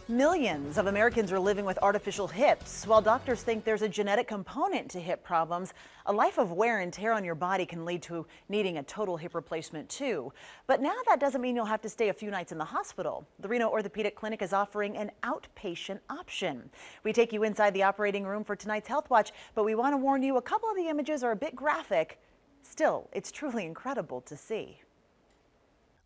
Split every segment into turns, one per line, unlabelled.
Millions of Americans are living with artificial hips. While doctors think there's a genetic component to hip problems, a life of wear and tear on your body can lead to needing a total hip replacement too. But now that doesn't mean you'll have to stay a few nights in the hospital. The Reno Orthopedic Clinic is offering an outpatient option. We take you inside the operating room for tonight's Health Watch, but we want to warn you a couple of the images are a bit graphic. Still, it's truly incredible to see.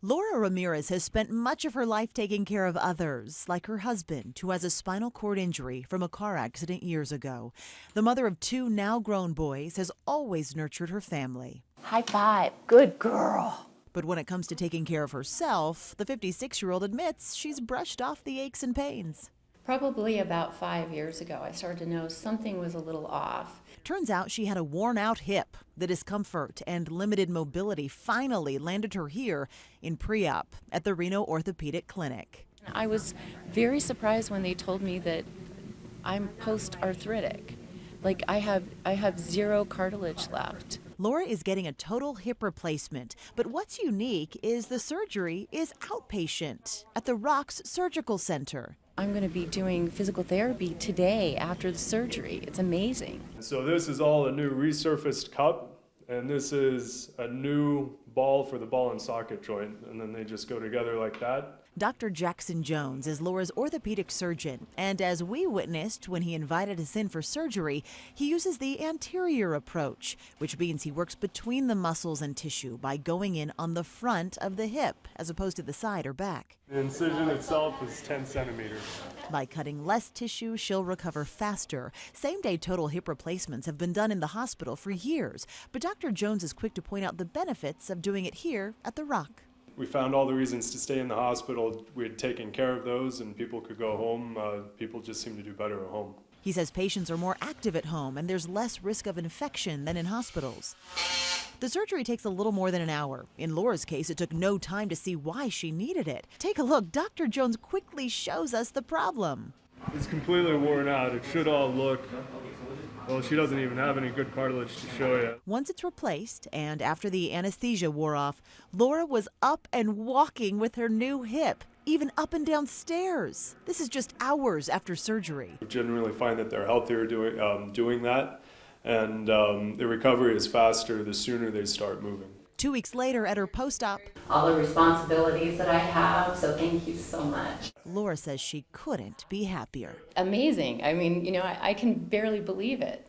Laura Ramirez has spent much of her life taking care of others, like her husband, who has a spinal cord injury from a car accident years ago. The mother of two now grown boys has always nurtured her family.
High five. Good girl.
But when it comes to taking care of herself, the 56-year-old admits she's brushed off the aches and pains.
Probably about 5 years ago, I started to know something was a little off.
Turns out she had a worn-out hip. The discomfort and limited mobility finally landed her here in pre-op at the Reno Orthopedic Clinic.
I was very surprised when they told me that I'm post-arthritic. Like I have zero cartilage left.
Laura is getting a total hip replacement, but what's unique is the surgery is outpatient at the Rocks Surgical Center.
I'm going to be doing physical therapy today after the surgery. It's amazing.
So this is all a new resurfaced cup, and this is a new ball for the ball and socket joint, and then they just go together like that.
Dr. Jackson Jones is Laura's orthopedic surgeon, and as we witnessed when he invited us in for surgery, he uses the anterior approach, which means he works between the muscles and tissue by going in on the front of the hip as opposed to the side or back.
The incision itself is 10 centimeters.
By cutting less tissue, she'll recover faster. Same-day total hip replacements have been done in the hospital for years, but Dr. Jones is quick to point out the benefits of doing it here at the Rock.
We found all the reasons to stay in the hospital. We had taken care of those, and people could go home. People just seem to do better at home.
He says patients are more active at home and there's less risk of infection than in hospitals. The surgery takes a little more than an hour. In Laura's case, it took no time to see why she needed it. Take a look. Dr. Jones quickly shows us the problem.
It's completely worn out. It should all look, well, she doesn't even have any good cartilage to show you.
Once it's replaced and after the anesthesia wore off, Laura was up and walking with her new hip, even up and down stairs. This is just hours after surgery.
We generally find that they're healthier doing that, and the recovery is faster the sooner they start moving.
2 weeks later at her post-op,
All the responsibilities that I have, so thank you so much.
Laura says she couldn't be happier.
Amazing. I mean, I can barely believe it.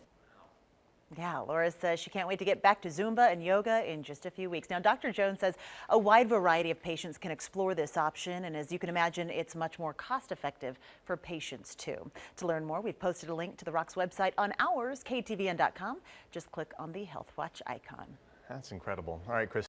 Yeah, Laura says she can't wait to get back to Zumba and yoga in just a few weeks. Now, Dr. Jones says a wide variety of patients can explore this option, and as you can imagine, it's much more cost-effective for patients, too. To learn more, we've posted a link to the Rock's website on ours, KTVN.com. Just click on the Health Watch icon.
That's incredible. All right, Chris.